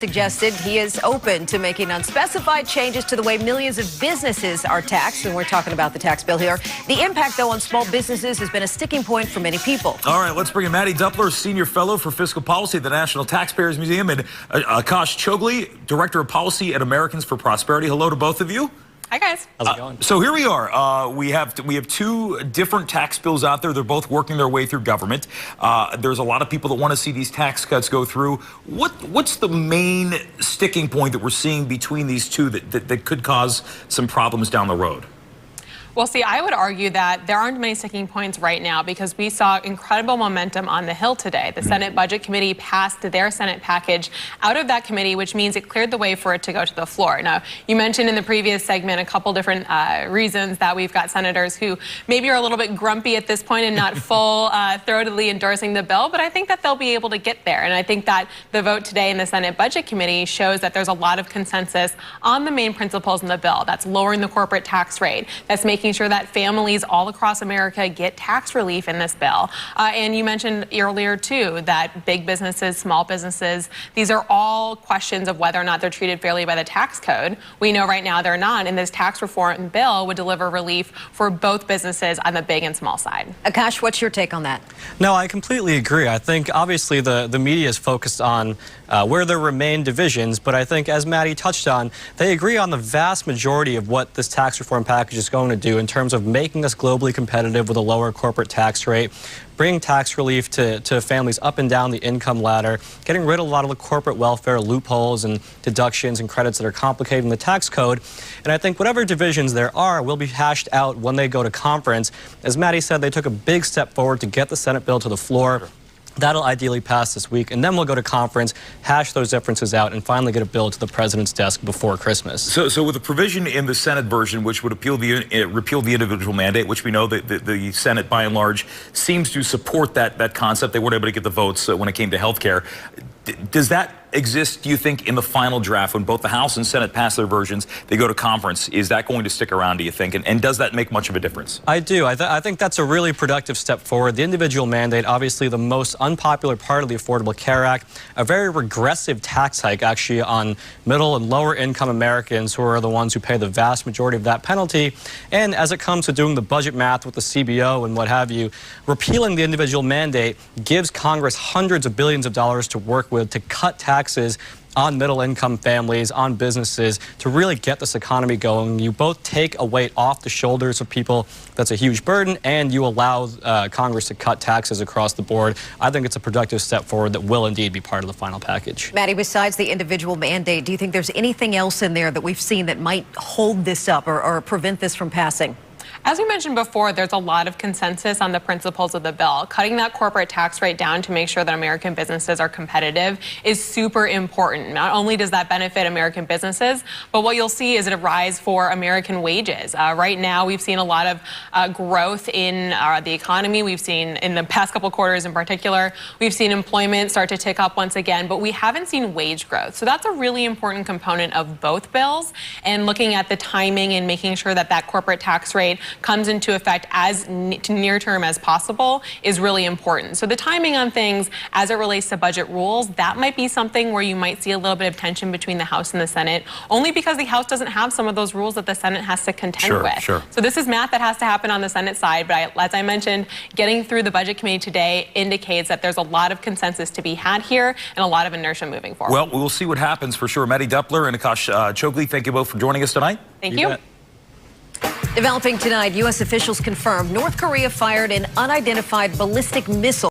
Suggested he is open to making unspecified changes to the way millions of businesses are taxed, and we're talking about the tax bill here. The impact, though, on small businesses has been a sticking point for many people. All right, let's bring in Mattie Duppler, Senior Fellow for Fiscal Policy at the National Taxpayers Museum, and Akash Chogli, Director of Policy at Americans for Prosperity. Hello to both of you. Hi, guys. How's it going? So here we are. We have two different tax bills out there. They're both working their way through government. There's a lot of people that want to see these tax cuts go through. What's the main sticking point that we're seeing between these two that could cause some problems down the road? Well, see, I would argue that there aren't many sticking points right now because we saw incredible momentum on the Hill today. The Senate Budget Committee passed their Senate package out of that committee, which means it cleared the way for it to go to the floor. Now, you mentioned in the previous segment a couple different reasons that we've got senators who maybe are a little bit grumpy at this point and not full-throatedly endorsing the bill, but I think that they'll be able to get there. And I think that the vote today in the Senate Budget Committee shows that there's a lot of consensus on the main principles in the bill. That's lowering the corporate tax rate. That's making sure that families all across America get tax relief in this bill. And you mentioned earlier, too, that big businesses, small businesses, these are all questions of whether or not they're treated fairly by the tax code. We know right now they're not, and this tax reform bill would deliver relief for both businesses on the big and small side. Akash, what's your take on that? No, I completely agree. I think, obviously, the media is focused on where there remain divisions, but I think, as Mattie touched on, they agree on the vast majority of what this tax reform package is going to do in terms of making us globally competitive with a lower corporate tax rate, bringing tax relief to families up and down the income ladder, getting rid of a lot of the corporate welfare loopholes and deductions and credits that are complicating the tax code. And I think whatever divisions there are will be hashed out when they go to conference. As Mattie said, they took a big step forward to get the Senate bill to the floor. That'll ideally pass this week, and then we'll go to conference, hash those differences out, and finally get a bill to the president's desk before Christmas. So with a provision in the Senate version which would repeal the individual mandate, which we know that the Senate, by and large, seems to support that concept. They weren't able to get the votes when it came to health care. Does that exist, do you think, in the final draft when both the House and Senate pass their versions, they go to conference? Is that going to stick around, do you think? And does that make much of a difference? I do. I think that's a really productive step forward. The individual mandate, obviously the most unpopular part of the Affordable Care Act, a very regressive tax hike actually on middle and lower income Americans who are the ones who pay the vast majority of that penalty. And as it comes to doing the budget math with the CBO and what have you, repealing the individual mandate gives Congress hundreds of billions of dollars to work with to cut taxes on middle-income families, on businesses, to really get this economy going. You both take a weight off the shoulders of people that's a huge burden, and you allow Congress to cut taxes across the board. I think it's a productive step forward that will indeed be part of the final package. Mattie, besides the individual mandate, do you think there's anything else in there that we've seen that might hold this up or prevent this from passing? As we mentioned before, there's a lot of consensus on the principles of the bill. Cutting that corporate tax rate down to make sure that American businesses are competitive is super important. Not only does that benefit American businesses, but what you'll see is a rise for American wages. Right now, we've seen a lot of growth in the economy. We've seen, in the past couple quarters in particular, we've seen employment start to tick up once again, but we haven't seen wage growth. So that's a really important component of both bills. And looking at the timing and making sure that that corporate tax rate comes into effect as near term as possible is really important. So the timing on things as it relates to budget rules, that might be something where you might see a little bit of tension between the House and the Senate, only because the House doesn't have some of those rules that the Senate has to contend with. Sure. So this is math that has to happen on the Senate side, but as I mentioned, getting through the Budget Committee today indicates that there's a lot of consensus to be had here and a lot of inertia moving forward. Well, we'll see what happens for sure. Mattie Duppler and Akash Chogli, thank you both for joining us tonight. Thank you. Developing tonight, U.S. officials confirmed North Korea fired an unidentified ballistic missile